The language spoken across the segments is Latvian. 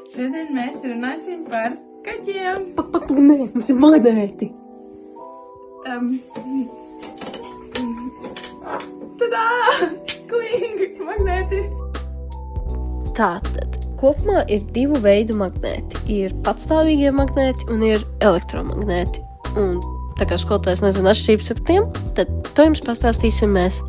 Šodien mēs runāsim par kaķiem. Nē, mums ir magnēti. Tadā! Kling! Magnēti! Tātad, kopumā ir divu veidu magnēti. Ir patstāvīgie magnēti un ir elektromagnēti. Un tā kā skolotājs nezina atšķirības ar tiem, tad to jums pastāstīsim mēs.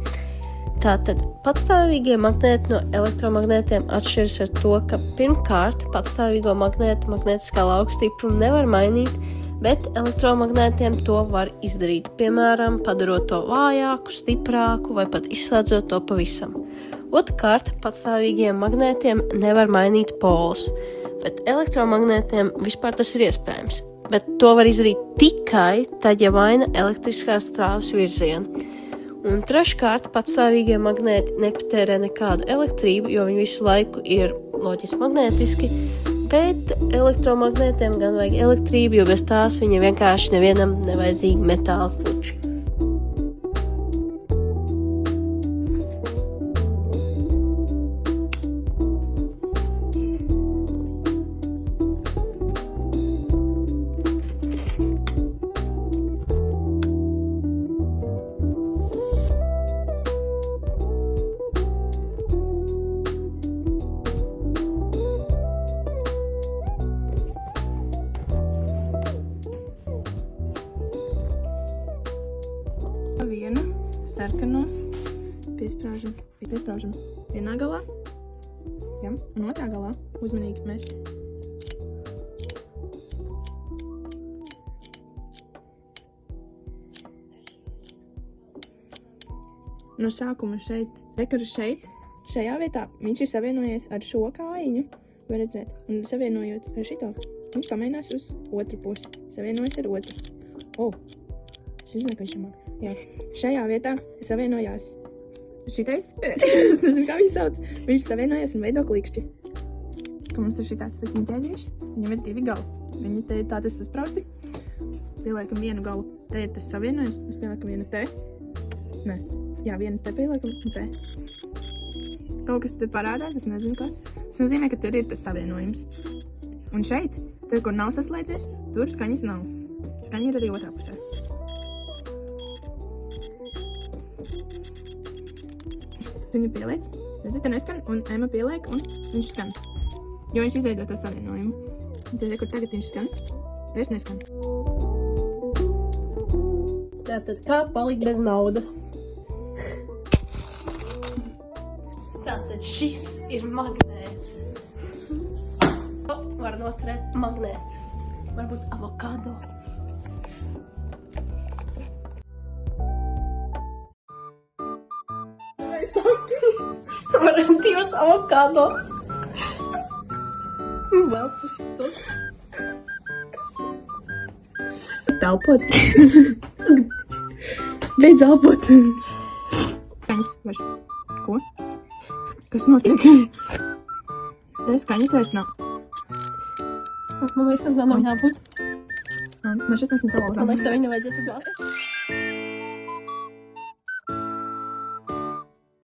Tātad, patstāvīgie magnēti no elektromagnētiem atšķiras ar to, ka pirmkārt patstāvīgo magnētu magnētiskā lauka stiprumu nevar mainīt, bet elektromagnētiem to var izdarīt, piemēram, padarot to vājāku, stiprāku vai pat izslēdzot to pavisam. Otrkārt, patstāvīgiem magnētiem nevar mainīt polus, bet elektromagnētiem vispār tas ir iespējams. Bet to var izdarīt tikai tad, ja maina elektriskās strāvas virzienu. Un treškārt, patstāvīgie magnēti nepatērē nekādu elektrību, jo viņi visu laiku ir loģiski magnētiski, bet elektromagnētiem gan vajag elektrību, jo bez tās viņi vienkārši nevienam nevajadzīgi metāla puči. Vienu sarkano piesprāžam vienā galā, ja, un otrā galā uzmanīgi mēs no sākuma šeit, šajā vietā viņš ir savienojies ar šo kājiņu, var redzēt, un savienojot ar šito, viņš pamainās uz otru pusi, savienojas ar otru. Es nezinu, ka viņš ir māk. Jā, šajā vietā savienojās šitais, es nezinu, kā viņš sauc, viņš savienojas un veido klikšķi. Ka mums ir šitāds ķēzīši, viņam ir divi gali. Viņi te ir tā tas sprausti. Pieliekam vienu galu, te ir tas savienojums, mēs pieliekam vienu te. Nē, jā, vienu te pieliekam un te. Kaut kas te parādās, es nezinu kas. Tas nozīmē, ka tur ir tas savienojums. Un šeit, te, kur nav saslēdzies, tur skaņas nav. Skaņa ir arī otrā pusē. Viņu pieliec, redzat, te neskan, un Ema pieliek, un viņš skan. Jo viņš izveido to savienojumu. Un tad, kur tagad viņš skan, vairs neskan. Tātad, kā palikt bez naudas? Tātad, šis ir magnēts. Var noturēt magnēts. Varbūt avokado. Varantīvas avokado. Vēl pušito. Elpot. Beidz elpot. Skaņas vairs. Ko? Kas notiek? Te skaņas vairs nav. Man liekas, ka tā nav jābūt. Man šeit mēs jums salauzām. Man liekas, tā viņa vajadzētu glāzt.